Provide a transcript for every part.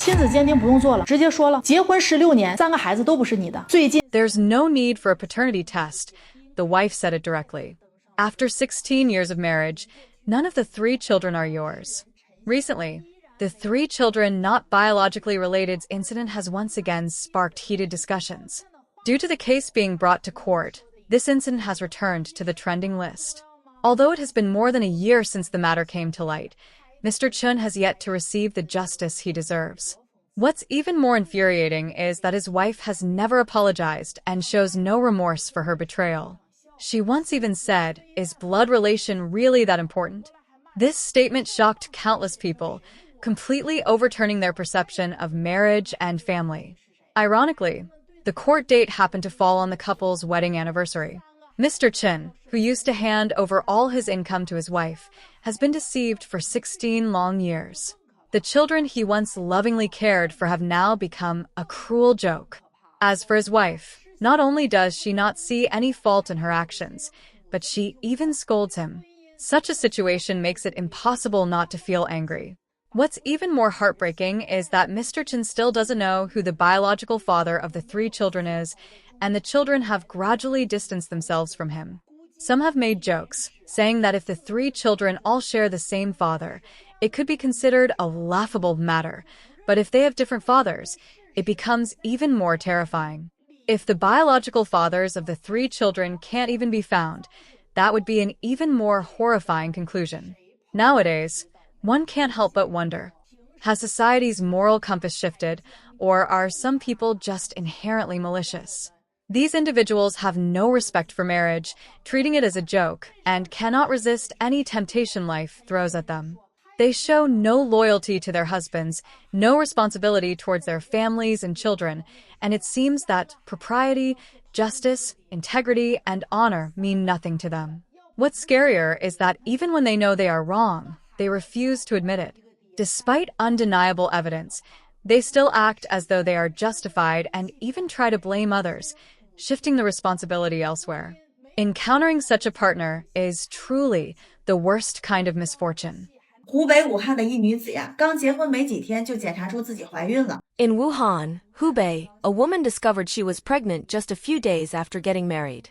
亲子鉴定不用做了，直接说了，结婚16年，3个孩子都不是你的。最近 There's no need for a paternity test. The wife said it directly. After 16 years of marriage, none of the 3 children are yours. Recently, the 3 children not biologically related's incident has once again sparked heated discussions. Due to the case being brought to court, this incident has returned to the trending list. Although it has been more than a year since the matter came to light, Mr. Chun has yet to receive the justice he deserves. What's even more infuriating is that his wife has never apologized and shows no remorse for her betrayal. She once even said, "Is blood relation really that important?" This statement shocked countless people, completely overturning their perception of marriage and family. Ironically, the court date happened to fall on the couple's wedding anniversary. Mr. Chin, who used to hand over all his income to his wife, has been deceived for 16 long years. The children he once lovingly cared for have now become a cruel joke. As for his wife, not only does she not see any fault in her actions, but she even scolds him. Such a situation makes it impossible not to feel angry. What's even more heartbreaking is that Mr. Chin still doesn't know who the biological father of the 3 children is, and the children have gradually distanced themselves from him. Some have made jokes, saying that if the 3 children all share the same father, it could be considered a laughable matter, but if they have different fathers, it becomes even more terrifying. If the biological fathers of the 3 children can't even be found, that would be an even more horrifying conclusion. Nowadays, one can't help but wonder, has society's moral compass shifted, or are some people just inherently malicious? These individuals have no respect for marriage, treating it as a joke, and cannot resist any temptation life throws at them. They show no loyalty to their husbands, no responsibility towards their families and children, and it seems that propriety, justice, integrity, and honor mean nothing to them. What's scarier is that even when they know they are wrong, they refuse to admit it. Despite undeniable evidence, they still act as though they are justified and even try to blame others, shifting the responsibility elsewhere. Encountering such a partner is truly the worst kind of misfortune. 湖北武汉的一女子呀，刚结婚没几天就检查出自己怀孕了。 In Wuhan, Hubei, a woman discovered she was pregnant just a few days after getting married.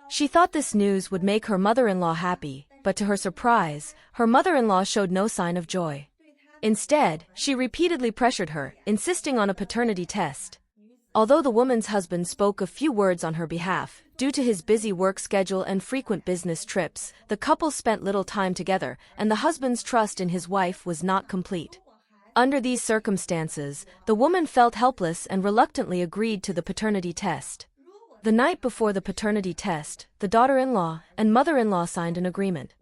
She thought this news would make her mother-in-law happy, but to her surprise, her mother-in-law showed no sign of joy. Instead, she repeatedly pressured her, insisting on a paternity test. Although the woman's husband spoke a few words on her behalf, due to his busy work schedule and frequent business trips, the couple spent little time together, and the husband's trust in his wife was not complete. Under these circumstances, the woman felt helpless and reluctantly agreed to the paternity test. The night before the paternity test, the daughter-in-law and mother-in-law signed an agreement.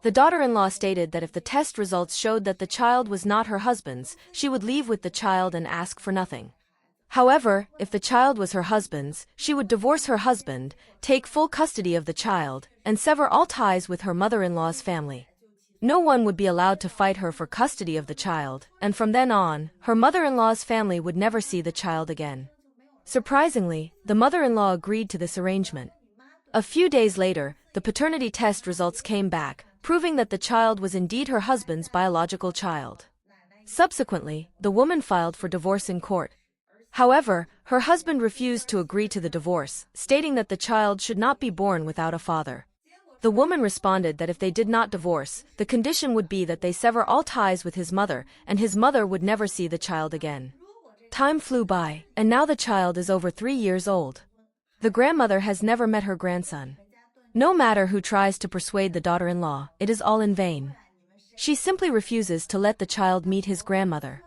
The daughter-in-law stated that if the test results showed that the child was not her husband's, she would leave with the child and ask for nothing. However, if the child was her husband's, she would divorce her husband, take full custody of the child, and sever all ties with her mother-in-law's family. No one would be allowed to fight her for custody of the child, and from then on, her mother-in-law's family would never see the child again. Surprisingly, the mother-in-law agreed to this arrangement. A few days later, the paternity test results came back, proving that the child was indeed her husband's biological child. Subsequently, the woman filed for divorce in court. However, her husband refused to agree to the divorce, stating that the child should not be born without a father. The woman responded that if they did not divorce, the condition would be that they sever all ties with his mother, and his mother would never see the child again. Time flew by, and now the child is over 3 years old. The grandmother has never met her grandson. No matter who tries to persuade the daughter-in-law, it is all in vain. She simply refuses to let the child meet his grandmother.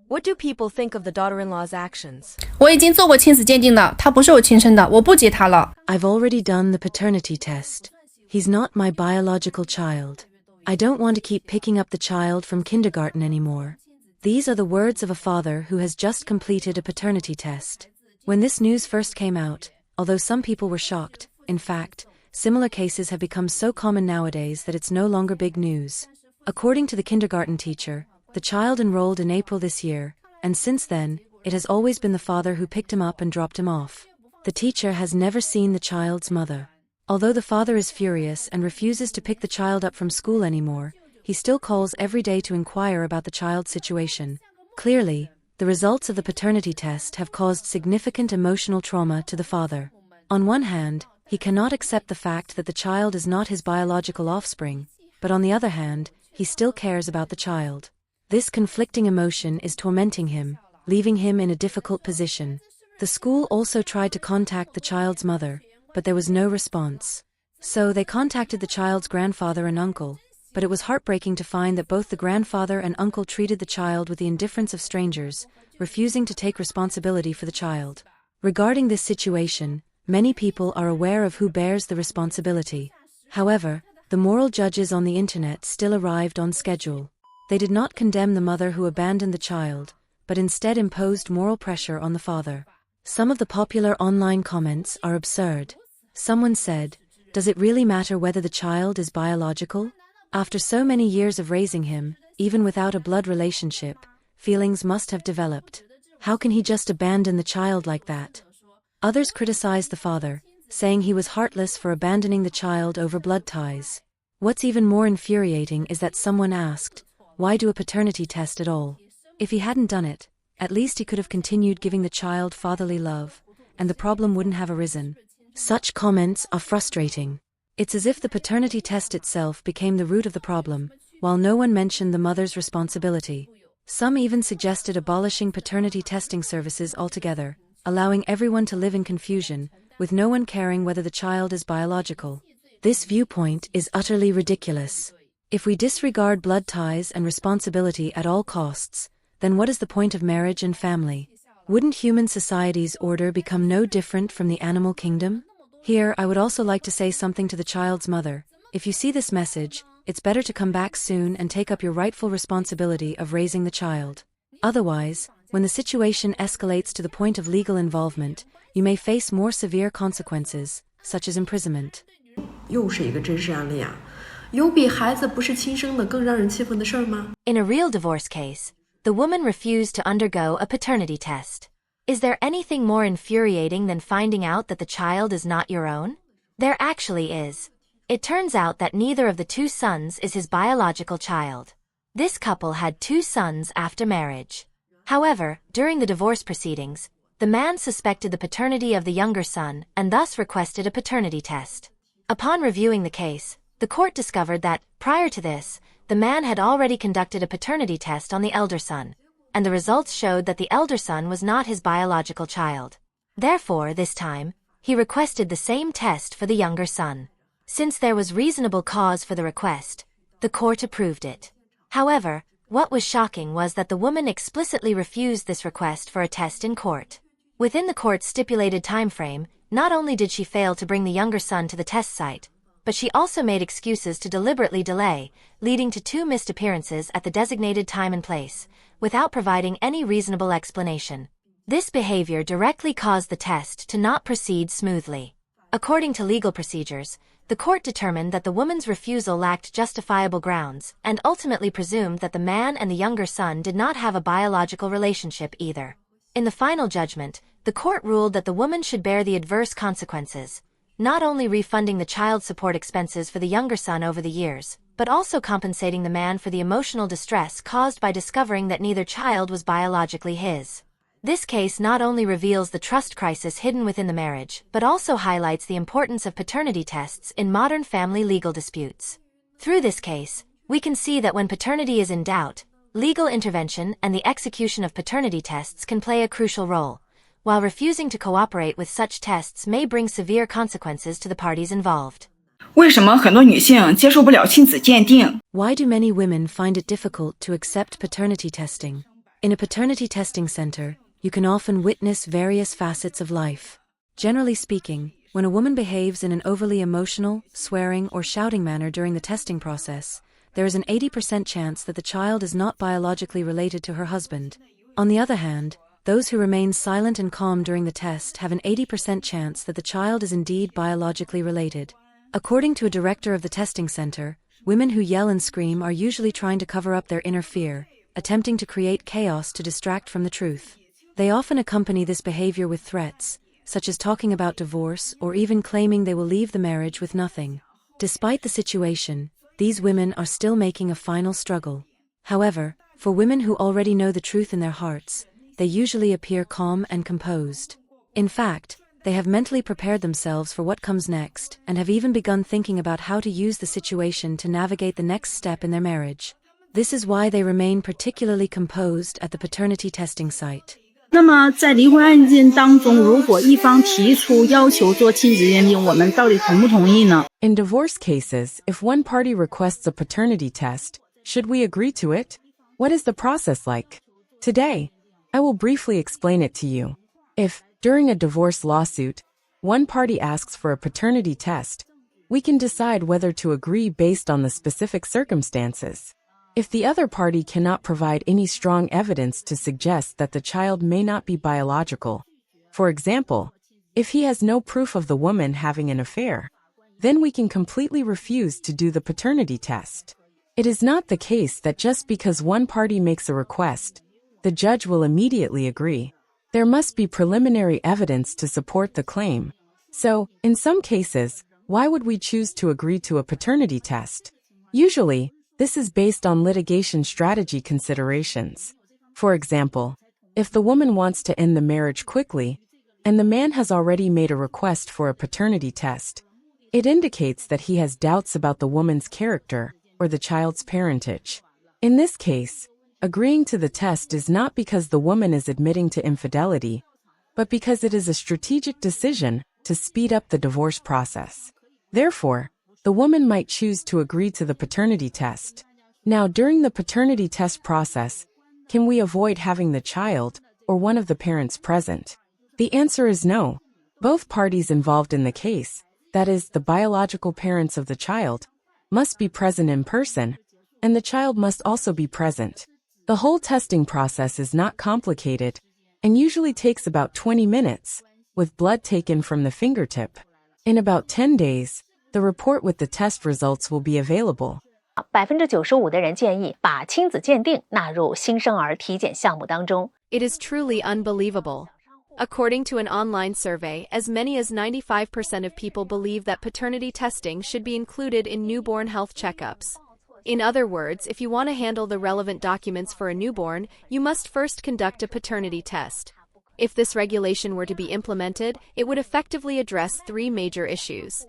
What do people think of the daughter-in-law's actions? 我已经做过亲子鉴定的，他不是我亲生的，我不接他了。 I've already done the paternity test. He's not my biological child. I don't want to keep picking up the child from kindergarten anymore. These are the words of a father who has just completed a paternity test. When this news first came out, although some people were shocked, in fact, similar cases have become so common nowadays that it's no longer big news. According to the kindergarten teacher, the child enrolled in April this year, and since then, it has always been the father who picked him up and dropped him off. The teacher has never seen the child's mother. Although the father is furious and refuses to pick the child up from school anymore, he still calls every day to inquire about the child's situation. Clearly, The results of the paternity test have caused significant emotional trauma to the father. On one hand, he cannot accept the fact that the child is not his biological offspring, but on the other hand, he still cares about the child. This conflicting emotion is tormenting him, leaving him in a difficult position. The school also tried to contact the child's mother, but there was no response. So they contacted the child's grandfather and uncle, but it was heartbreaking to find that both the grandfather and uncle treated the child with the indifference of strangers, refusing to take responsibility for the child. Regarding this situation, many people are aware of who bears the responsibility. However, the moral judges on the internet still arrived on schedule. They did not condemn the mother who abandoned the child, but instead imposed moral pressure on the father. Some of the popular online comments are absurd. Someone said, "Does it really matter whether the child is biological? After so many years of raising him, even without a blood relationship, feelings must have developed. How can he just abandon the child like that?" Others criticized the father, saying he was heartless for abandoning the child over blood ties. What's even more infuriating is that someone asked, why do a paternity test at all? If he hadn't done it, at least he could have continued giving the child fatherly love, and the problem wouldn't have arisen. Such comments are frustrating. It's as if the paternity test itself became the root of the problem, while no one mentioned the mother's responsibility. Some even suggested abolishing paternity testing services altogether, allowing everyone to live in confusion, with no one caring whether the child is biological. This viewpoint is utterly ridiculous. If we disregard blood ties and responsibility at all costs, then what is the point of marriage and family? Wouldn't human society's order become no different from the animal kingdom? Here, I would also like to say something to the child's mother. If you see this message, it's better to come back soon and take up your rightful responsibility of raising the child. Otherwise, when the situation escalates to the point of legal involvement, you may face more severe consequences, such as imprisonment. 又是一个真实案例啊，有比孩子不是亲生的更让人气愤的事儿吗？ In a real divorce case, the woman refused to undergo a paternity test. Is there anything more infuriating than finding out that the child is not your own? There actually is. It turns out that neither of the two sons is his biological child. This couple had 2 sons after marriage. However, during the divorce proceedings, the man suspected the paternity of the younger son and thus requested a paternity test. Upon reviewing the case, the court discovered that, prior to this, the man had already conducted a paternity test on the elder son, and the results showed that the elder son was not his biological child. Therefore, this time, he requested the same test for the younger son. Since there was reasonable cause for the request, the court approved it. However, what was shocking was that the woman explicitly refused this request for a test in court. Within the court's stipulated time frame, not only did she fail to bring the younger son to the test site, but she also made excuses to deliberately delay, leading to 2 missed appearances at the designated time and place, without providing any reasonable explanation. This behavior directly caused the test to not proceed smoothly. According to legal procedures, the court determined that the woman's refusal lacked justifiable grounds and ultimately presumed that the man and the younger son did not have a biological relationship either. In the final judgment, the court ruled that the woman should bear the adverse consequences, not only refunding the child support expenses for the younger son over the years, but also compensating the man for the emotional distress caused by discovering that neither child was biologically his. This case not only reveals the trust crisis hidden within the marriage, but also highlights the importance of paternity tests in modern family legal disputes. Through this case, we can see that when paternity is in doubt, legal intervention and the execution of paternity tests can play a crucial role, while refusing to cooperate with such tests may bring severe consequences to the parties involved. 为什么很多女性接受不了亲子鉴定？ Why do many women find it difficult to accept paternity testing? In a paternity testing center, you can often witness various facets of life. Generally speaking, when a woman behaves in an overly emotional, swearing, or shouting manner during the testing process, there is an 80% chance that the child is not biologically related to her husband. On the other hand, those who remain silent and calm during the test have an 80% chance that the child is indeed biologically related. According to a director of the testing center, women who yell and scream are usually trying to cover up their inner fear, attempting to create chaos to distract from the truth. They often accompany this behavior with threats, such as talking about divorce or even claiming they will leave the marriage with nothing. Despite the situation, these women are still making a final struggle. However, for women who already know the truth in their hearts, they usually appear calm and composed. In fact, they have mentally prepared themselves for what comes next and have even begun thinking about how to use the situation to navigate the next step in their marriage. This is why they remain particularly composed at the paternity testing site. 那么在离婚案件当中，如果一方提出要求做亲子鉴定，我们到底同不同意呢？ In divorce cases, if one party requests a paternity test, should we agree to it? What is the process like? Today, I will briefly explain it to you. If, during a divorce lawsuit, one party asks for a paternity test, we can decide whether to agree based on the specific circumstances. If the other party cannot provide any strong evidence to suggest that the child may not be biological, for example, if he has no proof of the woman having an affair, then we can completely refuse to do the paternity test. It is not the case that just because one party makes a request, the judge will immediately agree. There must be preliminary evidence to support the claim. So, in some cases, why would we choose to agree to a paternity test? Usually, this is based on litigation strategy considerations. For example, if the woman wants to end the marriage quickly, and the man has already made a request for a paternity test, it indicates that he has doubts about the woman's character or the child's parentage. In this case, agreeing to the test is not because the woman is admitting to infidelity, but because it is a strategic decision to speed up the divorce process. Therefore, the woman might choose to agree to the paternity test. Now, during the paternity test process, can we avoid having the child or one of the parents present? The answer is no. Both parties involved in the case, that is, the biological parents of the child, must be present in person, and the child must also be present. The whole testing process is not complicated and usually takes about 20 minutes, with blood taken from the fingertip. In about 10 days, the report with the test results will be available. 95%的人建议把亲子鉴定纳入新生儿体检项目当中。 It is truly unbelievable. According to an online survey, as many as 95% of people believe that paternity testing should be included in newborn health checkups. In other words, if you want to handle the relevant documents for a newborn, you must first conduct a paternity test. If this regulation were to be implemented, it would effectively address 3 major issues.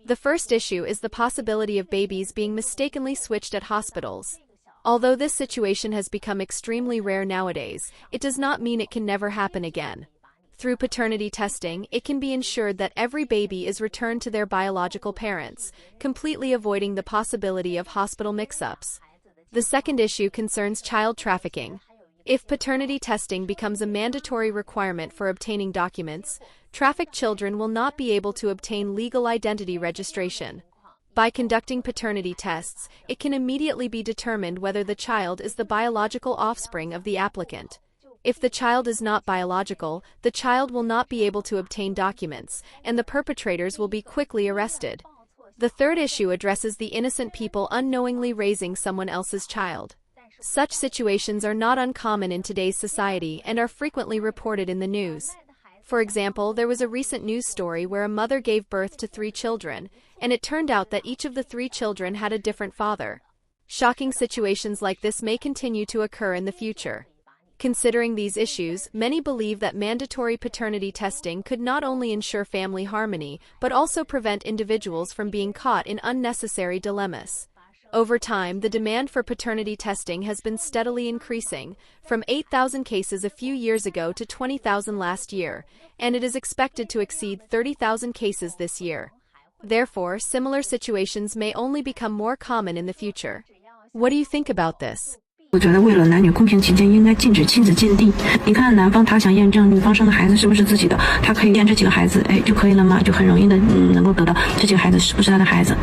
The first issue is the possibility of babies being mistakenly switched at hospitals. Although this situation has become extremely rare nowadays, it does not mean it can never happen again. Through paternity testing, it can be ensured that every baby is returned to their biological parents, completely avoiding the possibility of hospital mix-ups. The second issue concerns child trafficking. If paternity testing becomes a mandatory requirement for obtaining documents, trafficked children will not be able to obtain legal identity registration. By conducting paternity tests, it can immediately be determined whether the child is the biological offspring of the applicant. If the child is not biological, the child will not be able to obtain documents, and the perpetrators will be quickly arrested. The third issue addresses the innocent people unknowingly raising someone else's child. Such situations are not uncommon in today's society and are frequently reported in the news. For example, there was a recent news story where a mother gave birth to 3 children, and it turned out that each of the 3 children had a different father. Shocking situations like this may continue to occur in the future. Considering these issues, many believe that mandatory paternity testing could not only ensure family harmony, but also prevent individuals from being caught in unnecessary dilemmas. Over time, the demand for paternity testing has been steadily increasing, from 8,000 cases a few years ago to 20,000 last year, and it is expected to exceed 30,000 cases this year. Therefore, similar situations may only become more common in the future. What do you think about this? 我觉得为了男女公平起见，应该禁止亲子鉴定。你看，男方他想验证女方生的孩子是不是自己的，他可以验这几个孩子，就可以了嘛，就很容易的能够得到这几个孩子是不是他的孩子。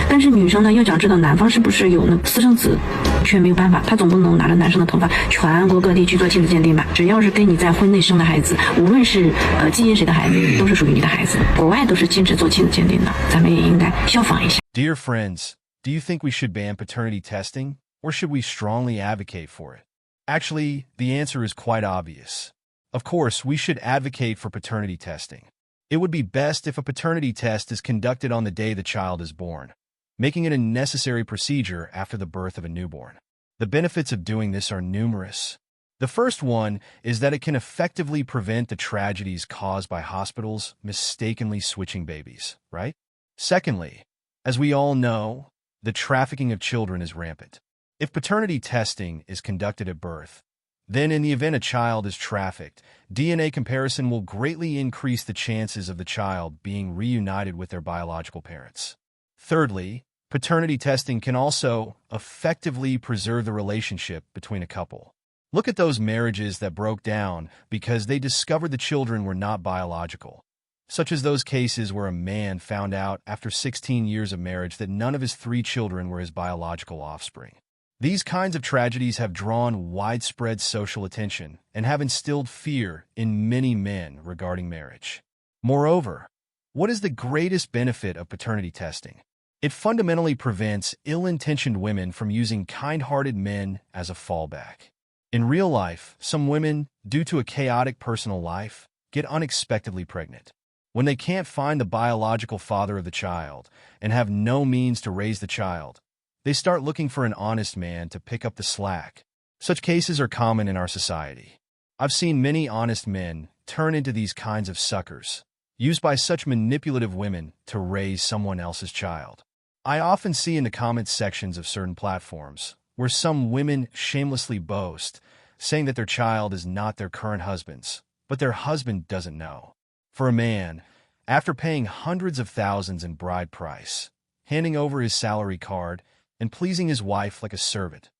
但是女生呢，要想知道男方是不是有私生子，却没有办法，她总不能拿着男生的头发全国各地去做亲子鉴定吧？只要是跟你在婚内生的孩子，无论是基因谁的孩子，都是属于你的孩子。国外都是禁止做亲子鉴定的，咱们也应该效仿一下。 Dear friends, do you think we should ban paternity testing? Or should we strongly advocate for it? Actually, the answer is quite obvious. Of course, we should advocate for paternity testing. It would be best if a paternity test is conducted on the day the child is born, making it a necessary procedure after the birth of a newborn. The benefits of doing this are numerous. The first one is that it can effectively prevent the tragedies caused by hospitals mistakenly switching babies, right? Secondly, as we all know, the trafficking of children is rampant. If paternity testing is conducted at birth, then in the event a child is trafficked, DNA comparison will greatly increase the chances of the child being reunited with their biological parents. Thirdly, paternity testing can also effectively preserve the relationship between a couple. Look at those marriages that broke down because they discovered the children were not biological, such as those cases where a man found out after 16 years of marriage that none of his 3 children were his biological offspring. These kinds of tragedies have drawn widespread social attention and have instilled fear in many men regarding marriage. Moreover, what is the greatest benefit of paternity testing? It fundamentally prevents ill-intentioned women from using kind-hearted men as a fallback. In real life, some women, due to a chaotic personal life, get unexpectedly pregnant. When they can't find the biological father of the child and have no means to raise the child, they start looking for an honest man to pick up the slack. Such cases are common in our society. I've seen many honest men turn into these kinds of suckers, used by such manipulative women to raise someone else's child. I often see in the comments sections of certain platforms where some women shamelessly boast, saying that their child is not their current husband's, but their husband doesn't know. For a man, after paying hundreds of thousands in bride price, handing over his salary card, and pleasing his wife like a servant,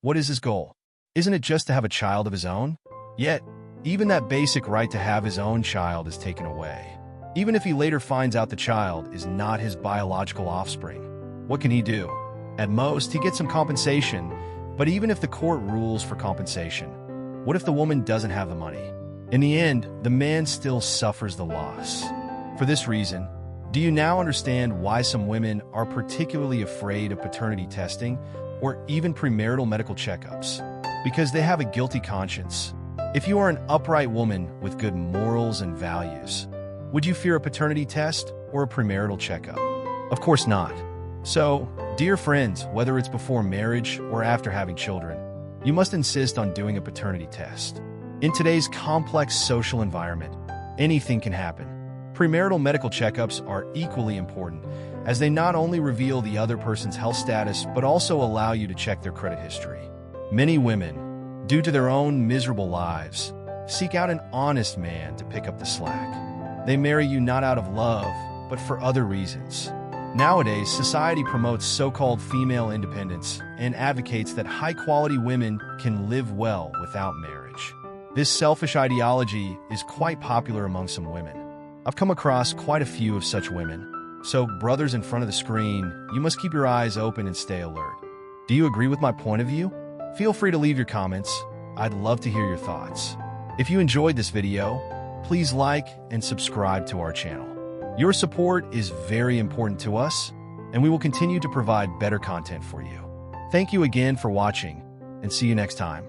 what is his goal? Isn't it just to have a child of his own? Yet, even that basic right to have his own child is taken away. Even if he later finds out the child is not his biological offspring, what can he do? At most, he gets some compensation, but even if the court rules for compensation, what if the woman doesn't have the money? In the end, the man still suffers the loss. For this reason, do you now understand why some women are particularly afraid of paternity testing or even premarital medical checkups? Because they have a guilty conscience. If you are an upright woman with good morals and values, would you fear a paternity test or a premarital checkup? Of course not. So, dear friends, whether it's before marriage or after having children, you must insist on doing a paternity test. In today's complex social environment, anything can happen. Premarital medical checkups are equally important, as they not only reveal the other person's health status, but also allow you to check their credit history. Many women, due to their own miserable lives, seek out an honest man to pick up the slack. They marry you not out of love, but for other reasons. Nowadays, society promotes so-called female independence and advocates that high-quality women can live well without marriage. This selfish ideology is quite popular among some women. I've come across quite a few of such women. So, brothers in front of the screen, you must keep your eyes open and stay alert. Do you agree with my point of view? Feel free to leave your comments. I'd love to hear your thoughts. If you enjoyed this video, please like and subscribe to our channel. Your support is very important to us, and we will continue to provide better content for you. Thank you again for watching, and see you next time.